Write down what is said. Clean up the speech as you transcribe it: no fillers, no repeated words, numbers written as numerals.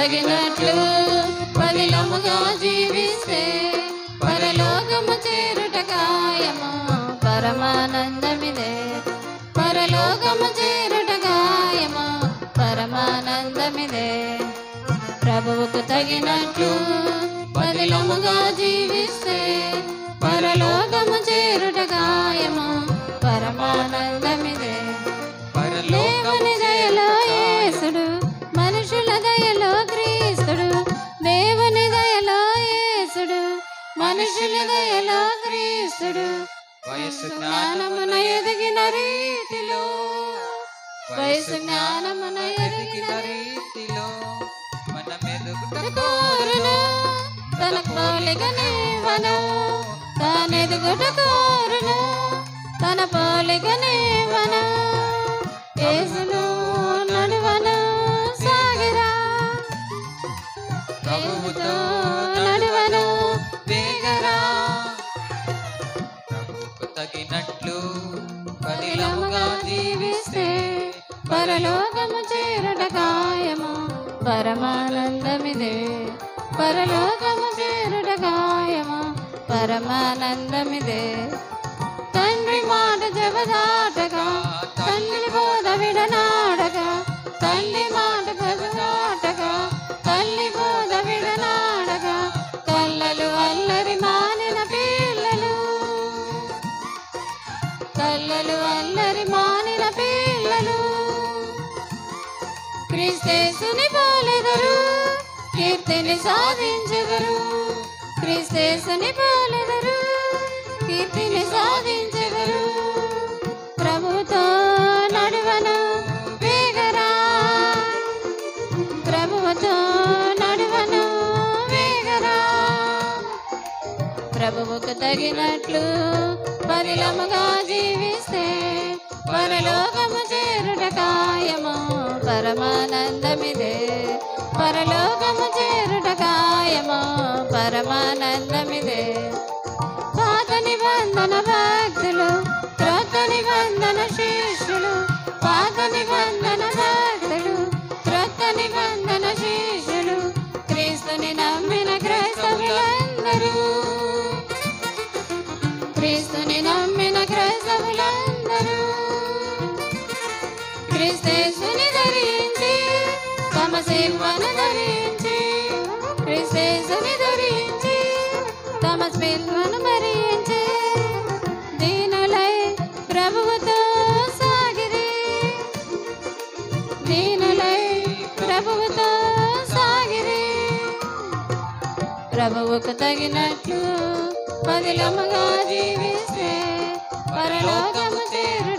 తగినట్లు పదిలముగా జీవిస్తే పరలోకము చేరుట ఖాయము పరమానందమిదే. పరలోకము చేరుట ఖాయము పరమానందమిదే. ప్రభువుకు తగినట్లు పదిలముగా జీవిస్తే పరలోకము చేరుట ఖాయము పరమానందమిదే. దేవుని దయలో యేసుడు, మనుషుల దయలో క్రీస్తుడు. దేవుని దయలో యేసుడు, మనుషుల దయలో క్రీస్తుడు. వయసు జ్ఞానమున ఎదిగిన రీతిలో, వయసు జ్ఞానమున ఎదిగిన రీతిలో మనం ఎదుగుట కోరును. తన పోలికనివ్వను, తానెదుగుట కోరును. తన పోలికనివ్వను, యేసును నడువను సాగిరా. ప్రభువుతో నడువను వేగరా. ప్రభువుకు తగినట్లు పదిలముగా జీవిస్తే పరలోకము చేరుట ఖాయము పరమానందమిదే. పరలోకము చేరుట ఖాయము పరమానందమిదే. తండ్రి మాట జవదాటగా, తల్లి బోధ విడనాడగా. తల్లి మాట జవదాటగా, తల్లి బోధ విడనాడగా. కళ్ళలు అల్లరి మానిన పిల్లలు, కళ్ళలు అల్లరి మానిన పిల్లలు క్రీస్తేసుని పోలెదరు, కీర్తిని సాధించెదరు. క్రీస్తేసుని పోలెదరు, కీర్తిని సాధించెదరు. ప్రభుతో నడువను వేగరా. ప్రభువుతో నడువను వేగరా. ప్రభువుకు తగినట్లు పదిలముగా జీవిస్తే పరలోకము చేరుట ఖాయము పరమానందమిదే. పరలోకము చేరుట ఖాయము పరమానందమిదే. పాత నిబంధన భక్తులు, క్రొత్త నిబంధన శిష్యులు. పాత నిబంధన భక్తులు, క్రొత్త నిబంధన శిష్యులు. క్రీస్తుని నమ్మిన క్రైస్తవులందరూ, క్రీస్తుని నమ్మిన క్రైస్తవులందరూ క్రీస్తేసుని ధరించి, తమ సిల్వను ధరించి. క్రీస్తేసుని ధరించి, తమ సిల్వను భరించి. దీనులై ప్రభువుతో సాగిరి, దీనులై ప్రభువుతో సాగిరి. ప్రభువుకు తగినట్లు పదిలముగా జీవిస్తే పరలోకము చేరు